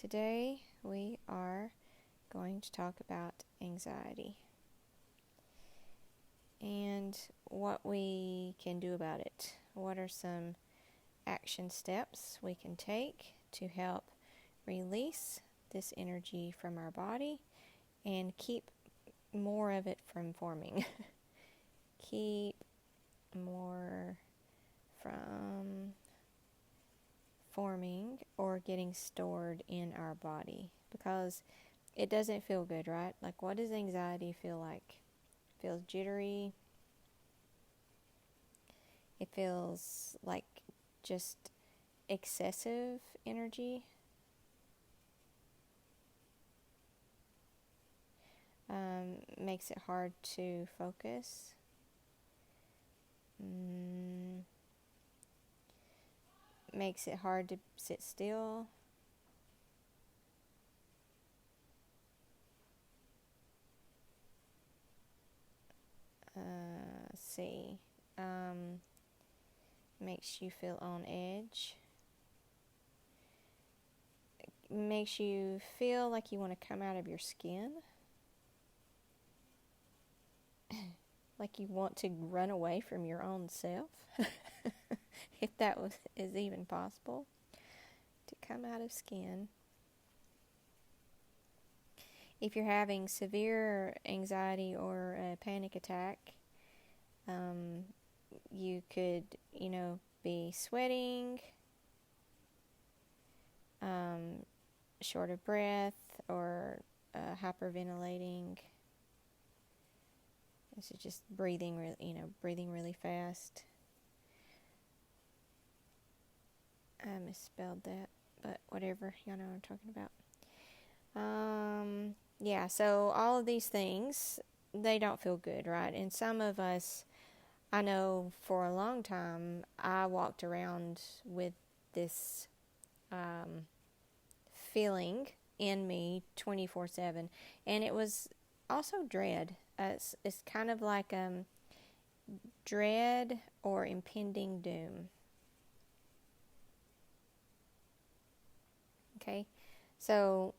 today we are going to talk about anxiety and what we can do about it. What are some action steps we can take to help release this energy from our body and keep more of it from forming. Keep more from forming or getting stored in our body, because it doesn't feel good, right? Like, what does anxiety feel like? It feels jittery. It feels like just excessive energy. Makes it hard to focus. Makes it hard to sit still. Makes you feel on edge. Makes you feel like you want to come out of your skin. Like you want to run away from your own self. If that is even possible. To come out of skin. If you're having severe anxiety or a panic attack, you could, be sweating, short of breath, or hyperventilating. This is just breathing really fast. I misspelled that, but whatever, y'all know what I'm talking about. So all of these things, they don't feel good, right? And some of us, I know for a long time, I walked around with this feeling in me 24/7, and it was also dread. It's kind of like dread or impending doom. Okay, so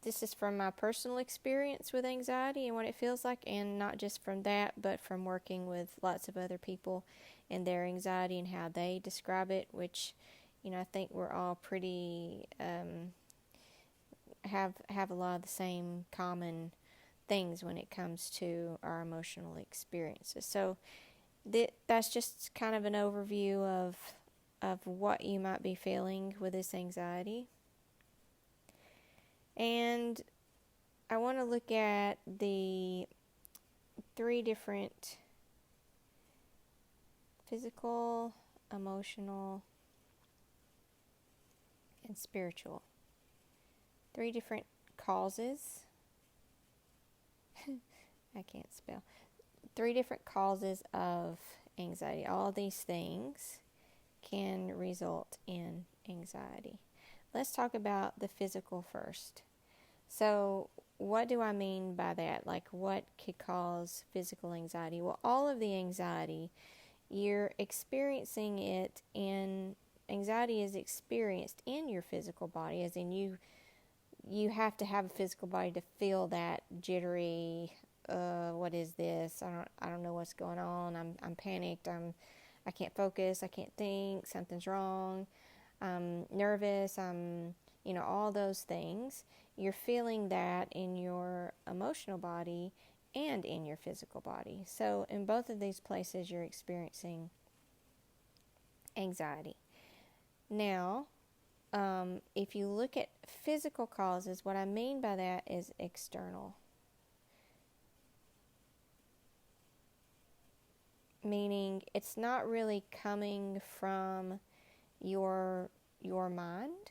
this is from my personal experience with anxiety and what it feels like, and not just from that, but from working with lots of other people and their anxiety and how they describe it, which, I think we're all pretty, have a lot of the same common things when it comes to our emotional experiences. So that's just kind of an overview of what you might be feeling with this anxiety. And I want to look at the 3 different physical, emotional, and spiritual. 3 different causes. I can't spell. 3 different causes of anxiety. All of these things can result in anxiety. Let's talk about the physical first. So, what do I mean by that? Like, what could cause physical anxiety? Well, all of the anxiety, you're experiencing it anxiety is experienced in your physical body, as in you have to have a physical body to feel that jittery, what is this? I don't know what's going on. I'm panicked. I can't focus. I can't think. Something's wrong. I'm nervous. All those things. You're feeling that in your emotional body and in your physical body. So in both of these places, you're experiencing anxiety. Now, if you look at physical causes, what I mean by that is external. Meaning it's not really coming from your mind.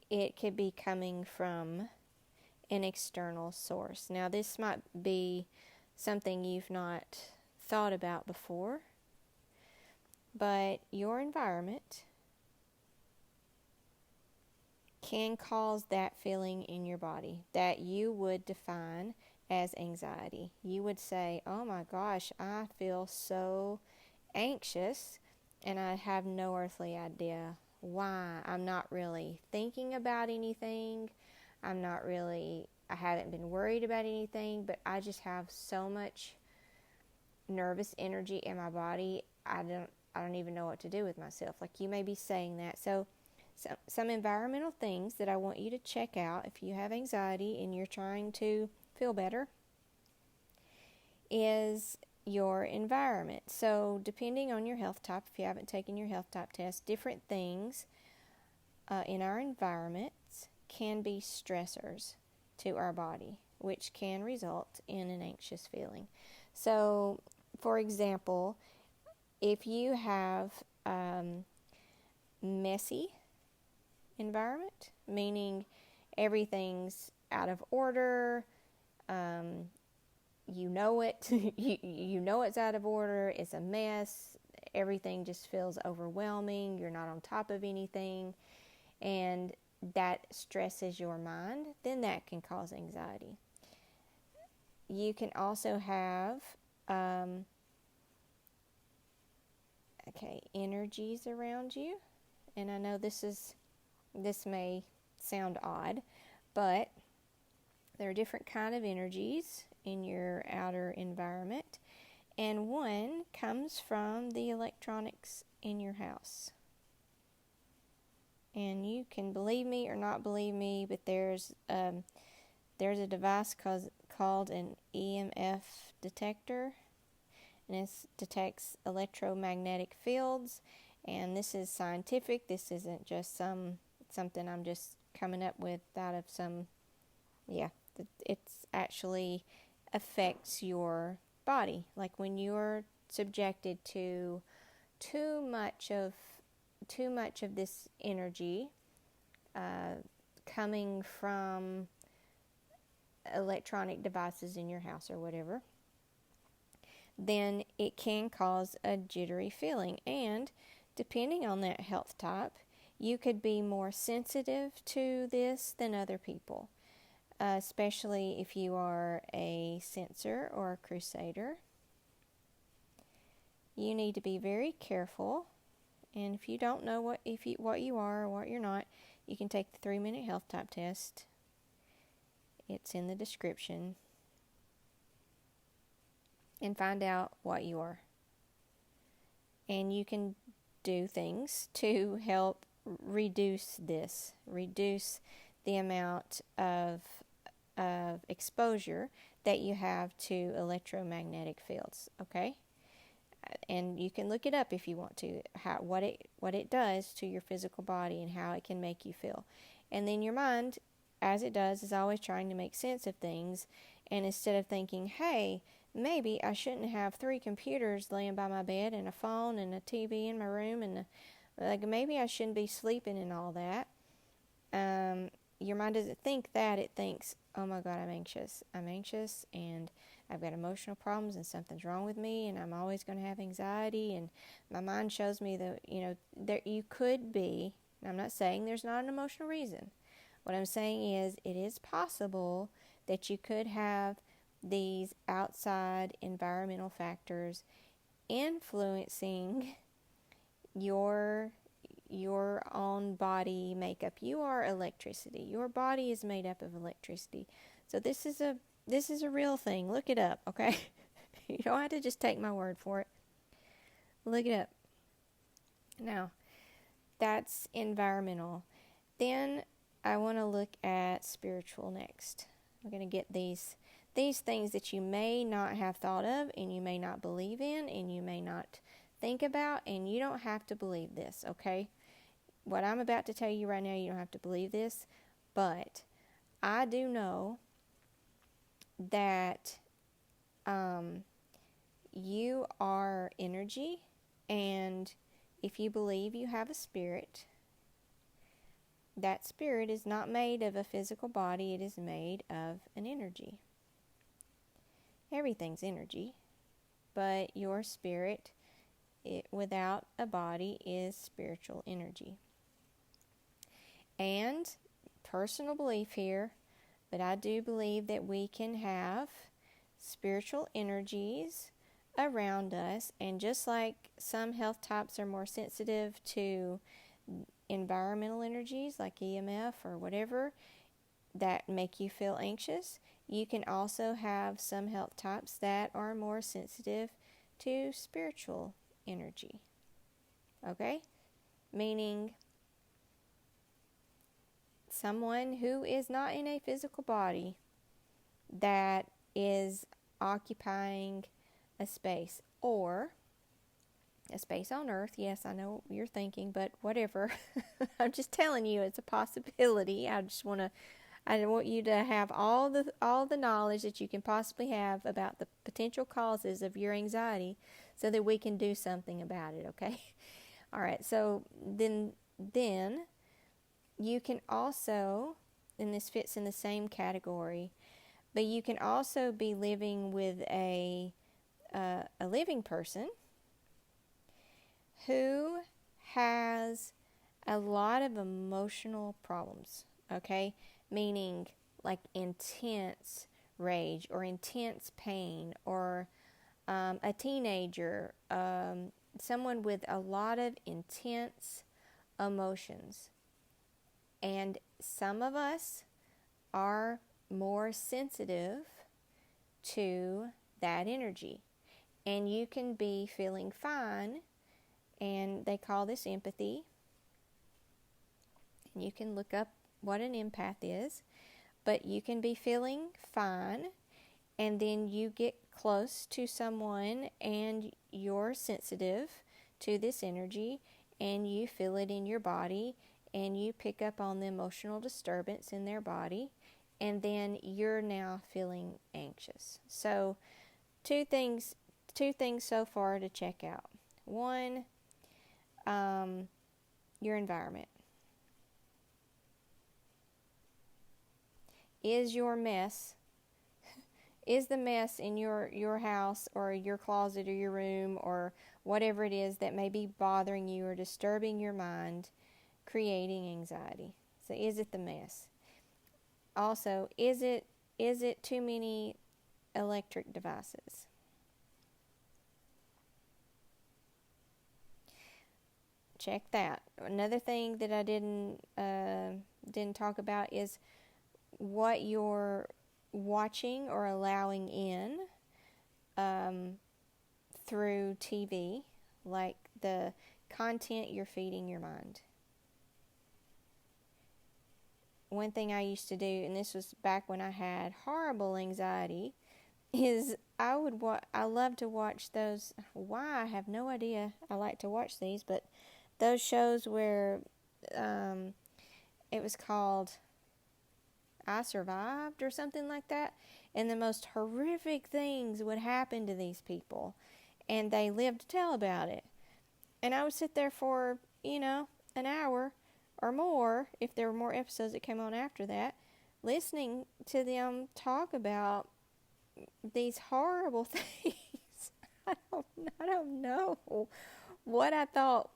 It could be coming from an external source. Now, this might be something you've not thought about before, but your environment can cause that feeling in your body that you would define as anxiety. You would say, oh my gosh, I feel so anxious, and I have no earthly idea Why? I'm not really thinking about anything. I haven't been worried about anything, but I just have so much nervous energy in my body. I don't even know what to do with myself. Like, you may be saying that. So some environmental things that I want you to check out if you have anxiety and you're trying to feel better is your environment. So depending on your health type, if you haven't taken your health type test, different things in our environments can be stressors to our body, which can result in an anxious feeling. So, for example, if you have messy environment, meaning everything's out of order, you know it, you know it's out of order, it's a mess, everything just feels overwhelming, you're not on top of anything, and that stresses your mind, then that can cause anxiety. You can also have energies around you, and I know this may sound odd, but there are different kind of energies in your outer environment, and one comes from the electronics in your house. And you can believe me or not believe me, but there's a device called an EMF detector, and it detects electromagnetic fields. And this is scientific. This isn't just something I'm just coming up with out of some. It's actually affects your body. Like when you're subjected to too much of this energy coming from electronic devices in your house or whatever, then it can cause a jittery feeling. And depending on that health type, you could be more sensitive to this than other people, especially if you are a sensor or a crusader. You need to be very careful. And if you don't know what you are or what you're not, you can take the 3-minute health type test. It's in the description. And find out what you are. And you can do things to help reduce the amount of exposure that you have to electromagnetic fields, okay? And you can look it up if you want to, what it does to your physical body and how it can make you feel. And then your mind, as it does, is always trying to make sense of things. And instead of thinking, hey, maybe I shouldn't have 3 computers laying by my bed and a phone and a TV in my room, and maybe I shouldn't be sleeping and all that. Your mind doesn't think that. It thinks, oh my God, I'm anxious, and I've got emotional problems, and something's wrong with me, and I'm always going to have anxiety. And my mind shows me that, there you could be. I'm not saying there's not an emotional reason. What I'm saying is it is possible that you could have these outside environmental factors influencing your own body makeup. You are electricity. Your body is made up of electricity. So this is a real thing. Look it up, okay? You don't have to just take my word for it. Look it up. Now, that's environmental. Then I want to look at spiritual next. We're going to get these things that you may not have thought of, and you may not believe in, and you may not think about, and you don't have to believe this, okay? What I'm about to tell you right now, you don't have to believe this, but I do know that you are energy, and if you believe you have a spirit, that spirit is not made of a physical body, it is made of an energy. Everything's energy, but your spirit, without a body, is spiritual energy. And personal belief here, but I do believe that we can have spiritual energies around us, and just like some health types are more sensitive to environmental energies like EMF or whatever that make you feel anxious. You can also have some health types that are more sensitive to spiritual energy. Okay? Meaning someone who is not in a physical body that is occupying a space, or a space on Earth. Yes, I know what you're thinking, but whatever. I'm just telling you it's a possibility. I want you to have all the knowledge that you can possibly have about the potential causes of your anxiety so that we can do something about it, okay? All right. So then you can also, and this fits in the same category, but you can also be living with a living person who has a lot of emotional problems, okay? Meaning like intense rage or intense pain, or a teenager, someone with a lot of intense emotions. And some of us are more sensitive to that energy. And you can be feeling fine, and they call this empathy. And you can look up what an empath is, but you can be feeling fine, and then you get close to someone and you're sensitive to this energy, and you feel it in your body, and you pick up on the emotional disturbance in their body, and then you're now feeling anxious. So two things so far to check out. One, your environment. Is the mess in your house or your closet or your room or whatever it is that may be bothering you or disturbing your mind creating anxiety? So is it the mess? Also, is it too many electric devices? Check that. Another thing that I didn't talk about is what you're watching or allowing in through TV, like the content you're feeding your mind. One thing I used to do, and this was back when I had horrible anxiety, is I love to watch those. Why? I have no idea. I like to watch these, but those shows where it was called I Survived or something like that, and the most horrific things would happen to these people, and they lived to tell about it. And I would sit there for, an hour or more, if there were more episodes that came on after that, listening to them talk about these horrible things. I don't know what I thought,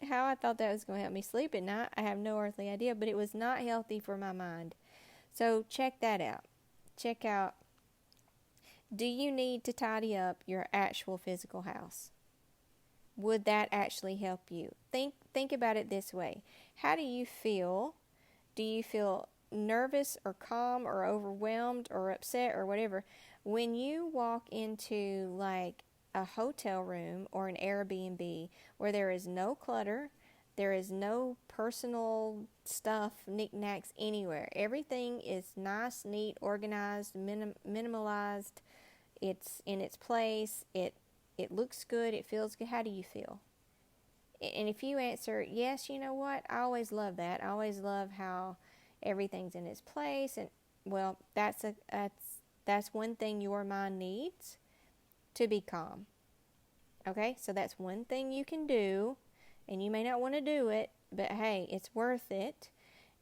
how I thought that was going to help me sleep at night. I have no earthly idea, but it was not healthy for my mind. So check that out. Check out, do you need to tidy up your actual physical house? Would that actually help you? Think about it this way. How do you feel? Do you feel nervous or calm or overwhelmed or upset or whatever when you walk into like a hotel room or an Airbnb where there is no clutter, there is no personal stuff, knickknacks anywhere? Everything is nice, neat, organized, minimalized. It's in its place. It looks good. It feels good. How do you feel? And if you answer yes, you know what? I always love that. I always love how everything's in its place. And well, that's one thing your mind needs to be calm. Okay, so that's one thing you can do, and you may not want to do it, but hey, it's worth it.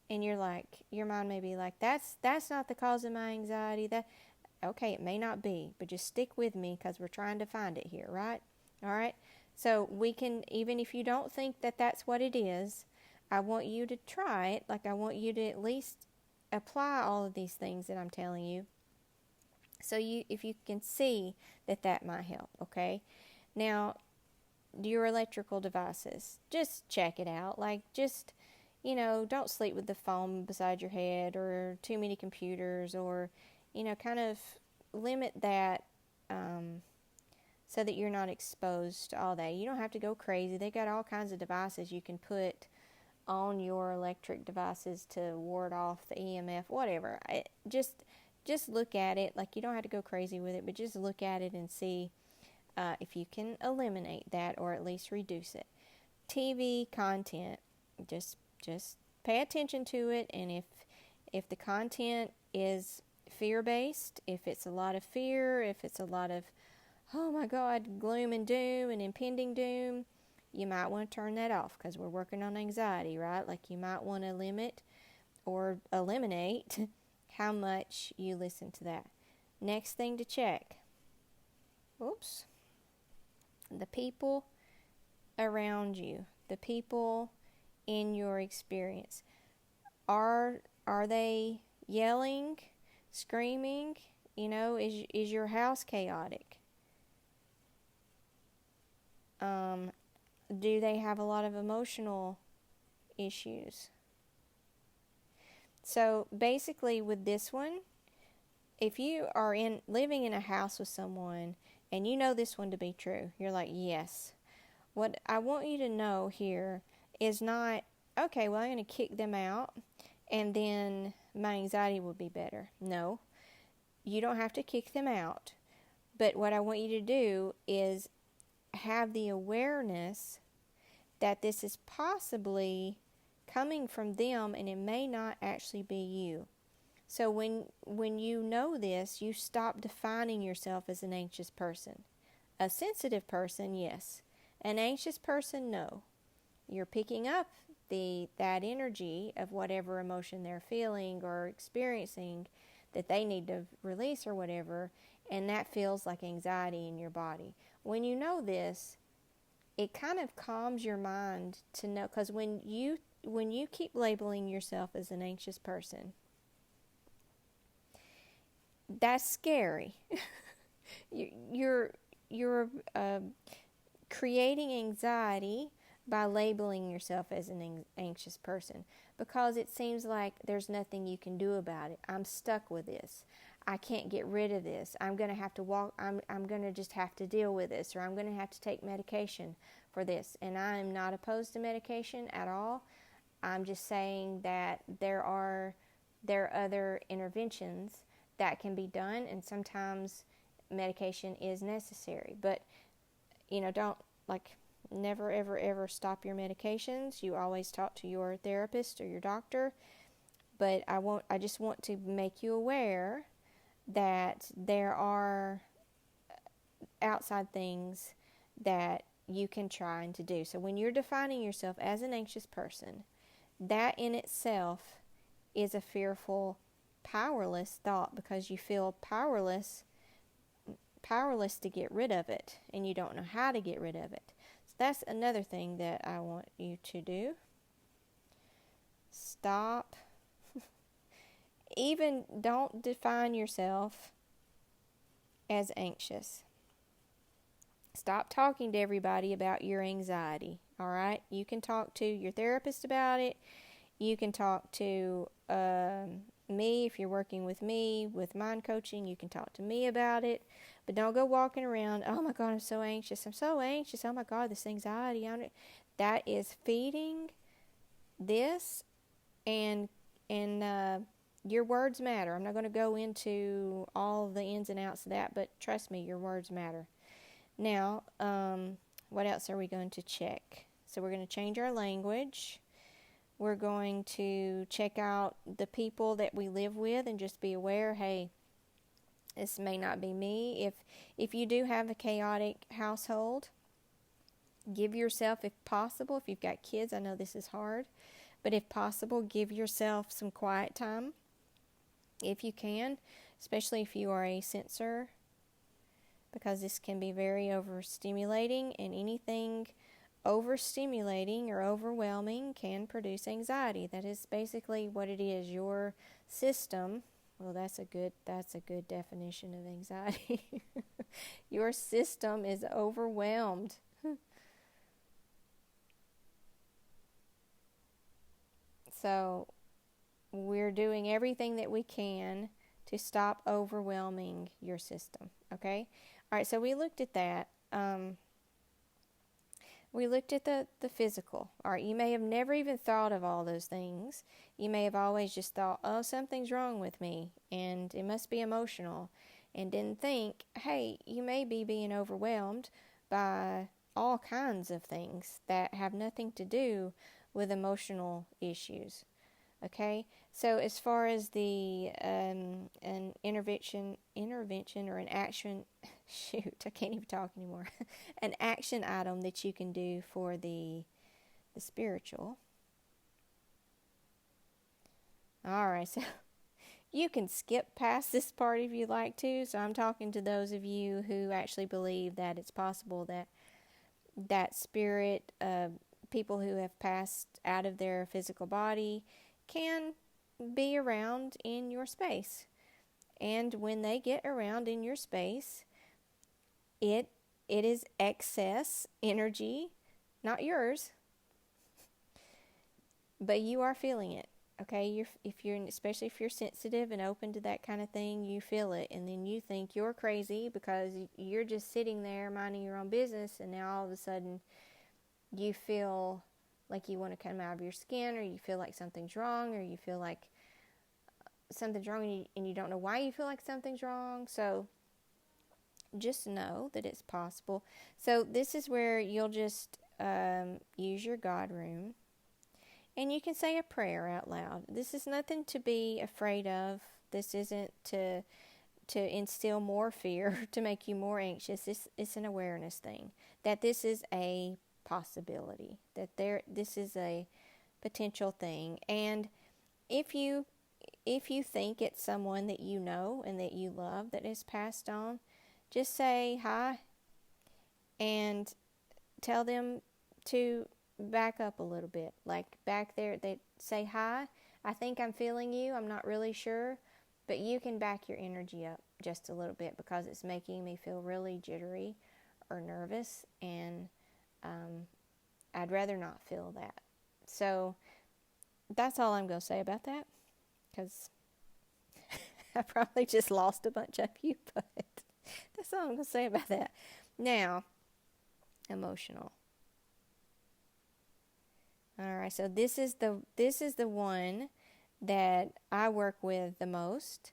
And your mind may be like, that's not the cause of my anxiety. Okay, it may not be, but just stick with me because we're trying to find it here, right? All right. So we can, even if you don't think that that's what it is, I want you to try it. Like I want you to at least apply all of these things that I'm telling you. So if you can see that might help, okay? Now, your electrical devices. Just check it out. Like, just, don't sleep with the phone beside your head or too many computers, or, kind of limit that so that you're not exposed to all that. You don't have to go crazy. They got all kinds of devices you can put on your electric devices to ward off the EMF, whatever. Just look at it. Like, you don't have to go crazy with it, but just look at it and see if you can eliminate that or at least reduce it. TV content, just pay attention to it, and if the content is fear-based, if it's a lot of fear, if it's a lot of, oh my God, gloom and doom and impending doom, you might want to turn that off, because we're working on anxiety, right? Like, you might want to limit or eliminate how much you listen to that. Next thing to check. Oops. The people around you, the people in your experience, are they yelling, screaming? Is your house chaotic? Do they have a lot of emotional issues? So basically with this one, if you are living in a house with someone and you know this one to be true, you're like, yes. What I want you to know here is not, okay, well, I'm going to kick them out and then my anxiety will be better. No, you don't have to kick them out. But what I want you to do is have the awareness that this is possibly coming from them, and it may not actually be you. So when you know this, you stop defining yourself as an anxious person. A sensitive person, yes. An anxious person, no. You're picking up that energy of whatever emotion they're feeling or experiencing that they need to release or whatever, and that feels like anxiety in your body. When you know this, it kind of calms your mind to know, because when you keep labeling yourself as an anxious person, that's scary. You're creating anxiety by labeling yourself as an anxious person, because it seems like there's nothing you can do about it. I'm stuck with this. I can't get rid of this. I'm going to have to walk. I'm going to just have to deal with this, or I'm going to have to take medication for this. And I am not opposed to medication at all. I'm just saying that there are other interventions that can be done, and sometimes medication is necessary. But don't never ever stop your medications. You always talk to your therapist or your doctor. But I just want to make you aware that there are outside things that you can try and to do. So when you're defining yourself as an anxious person, that in itself is a fearful, powerless thought, because you feel powerless to get rid of it, and you don't know how to get rid of it. So that's another thing that I want you to do. Stop. Even don't define yourself as anxious. Stop talking to everybody about your anxiety, all right? You can talk to your therapist about it. You can talk to me if you're working with me with mind coaching. You can talk to me about it. But don't go walking around, oh my God, I'm so anxious. I'm so anxious. Oh my God, this anxiety. That is feeding this, and your words matter. I'm not going to go into all the ins and outs of that, but trust me, your words matter. Now, what else are we going to check? So we're going to change our language. We're going to check out the people that we live with and just be aware, hey, this may not be me. If you do have a chaotic household, give yourself, if possible, if you've got kids, I know this is hard, but if possible, give yourself some quiet time. If you can, especially if you are a sensor, because this can be very overstimulating, and anything overstimulating or overwhelming can produce anxiety. That is basically what it is. Your system, well, that's a good definition of anxiety. Your system is overwhelmed. So we're doing everything that we can to stop overwhelming your system. Okay? All right, so we looked at that. We looked at the physical. All right, you may have never even thought of all those things. You may have always just thought, oh, something's wrong with me, and it must be emotional, and didn't think, hey, you may be being overwhelmed by all kinds of things that have nothing to do with emotional issues. Okay, so as far as the an intervention or an action, shoot, I can't even talk anymore. An action item that you can do for the spiritual. All right, so you can skip past this part if you'd like to. So I'm talking to those of you who actually believe that it's possible that spirit, people who have passed out of their physical body, can be around in your space. And when they get around in your space, it is excess energy, not yours, but you are feeling it. Okay, especially if you're sensitive and open to that kind of thing, you feel it, and then you think you're crazy because you're just sitting there minding your own business, and now all of a sudden you feel like you want to come out of your skin, or you feel like something's wrong, or you feel like something's wrong and you don't know why you feel like something's wrong. So just know that it's possible. So this is where you'll just use your God room, and you can say a prayer out loud. This is nothing to be afraid of. This isn't to instill more fear, to make you more anxious. It's an awareness thing, that this is a possibility, that this is a potential thing. And if you think it's someone that you know and that you love that has passed on, just say hi and tell them to back up a little bit. Like back there, they say, hi, I think I'm feeling you, I'm not really sure, but you can back your energy up just a little bit because it's making me feel really jittery or nervous, and I'd rather not feel that. So that's all I'm going to say about that, because I probably just lost a bunch of you, but that's all I'm going to say about that. Now, emotional. All right, so this is the one that I work with the most,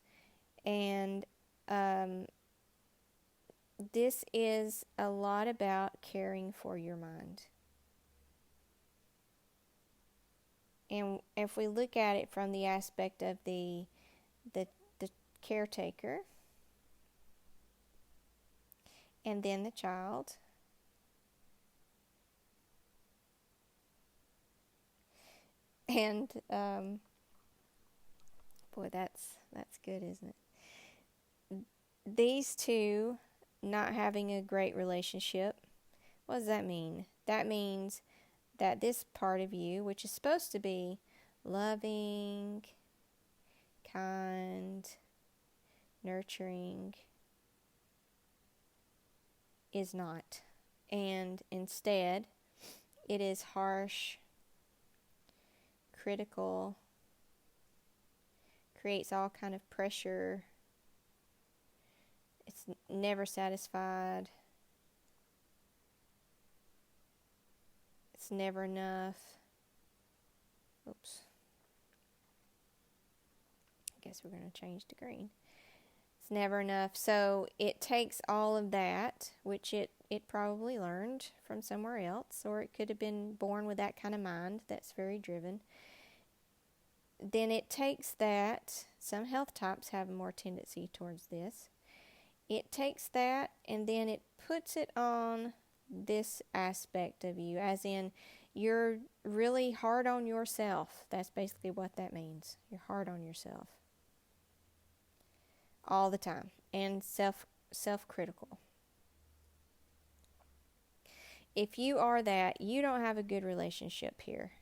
and this is a lot about caring for your mind. And if we look at it from the aspect of the caretaker, and then the child, and boy, that's good, isn't it? These two not having a great relationship, what does that mean? That means that this part of you, which is supposed to be loving, kind, nurturing, is not. And instead, it is harsh, critical, creates all kind of pressure. It's never satisfied. It's never enough. Oops. I guess we're going to change to green. It's never enough. So it takes all of that, which it probably learned from somewhere else, or it could have been born with that kind of mind that's very driven. Then it takes that. Some health types have more tendency towards this. It takes that and then it puts it on this aspect of you, as in you're really hard on yourself. That's basically what that means. You're hard on yourself all the time, and self-critical. If you are that, you don't have a good relationship here,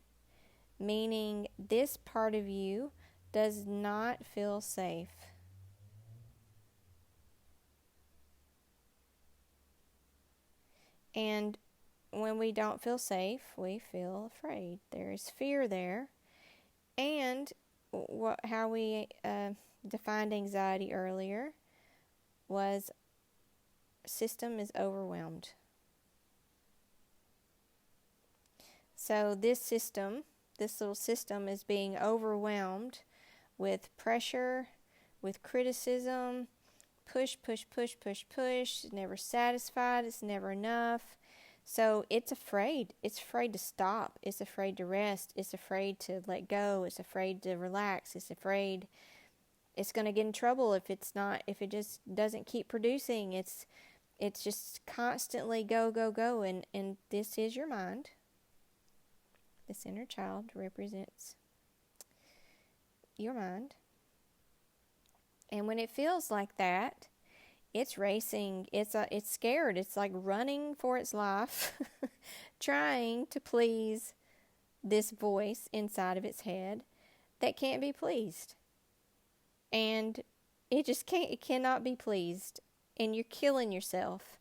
meaning this part of you does not feel safe. And when we don't feel safe, we feel afraid. There is fear there. And how we defined anxiety earlier was system is overwhelmed. So this little system is being overwhelmed with pressure, with criticism, push, it's never satisfied, it's never enough. So it's afraid. It's afraid to stop. It's afraid to rest. It's afraid to let go. It's afraid to relax. It's afraid it's going to get in trouble if it just doesn't keep producing. It's just constantly go, go, go. And this is your mind. This inner child represents your mind. And when it feels like that, it's racing. It's scared. It's like running for its life, trying to please this voice inside of its head that can't be pleased. And it cannot be pleased. And you're killing yourself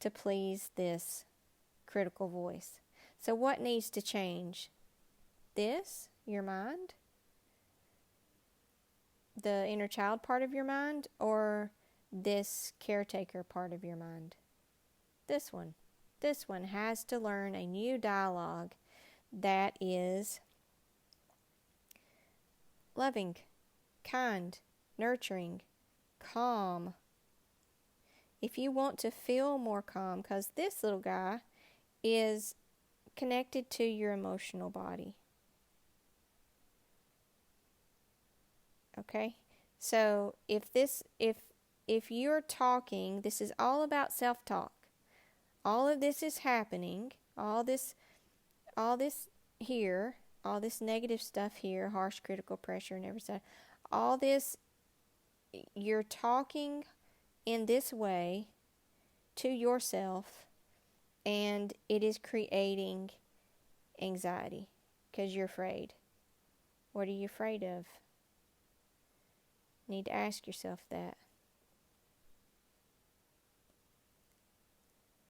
to please this critical voice. So what needs to change? This, your mind, the inner child part of your mind, or this caretaker part of your mind? This one. This one has to learn a new dialogue that is loving, kind, nurturing, calm. If you want to feel more calm, because this little guy is connected to your emotional body. Okay? So if you're talking, this is all about self-talk. All of this is happening, all this here, all this negative stuff here, harsh critical pressure and everything, all this, you're talking in this way to yourself, and it is creating anxiety because you're afraid. What are you afraid of? You need to ask yourself that.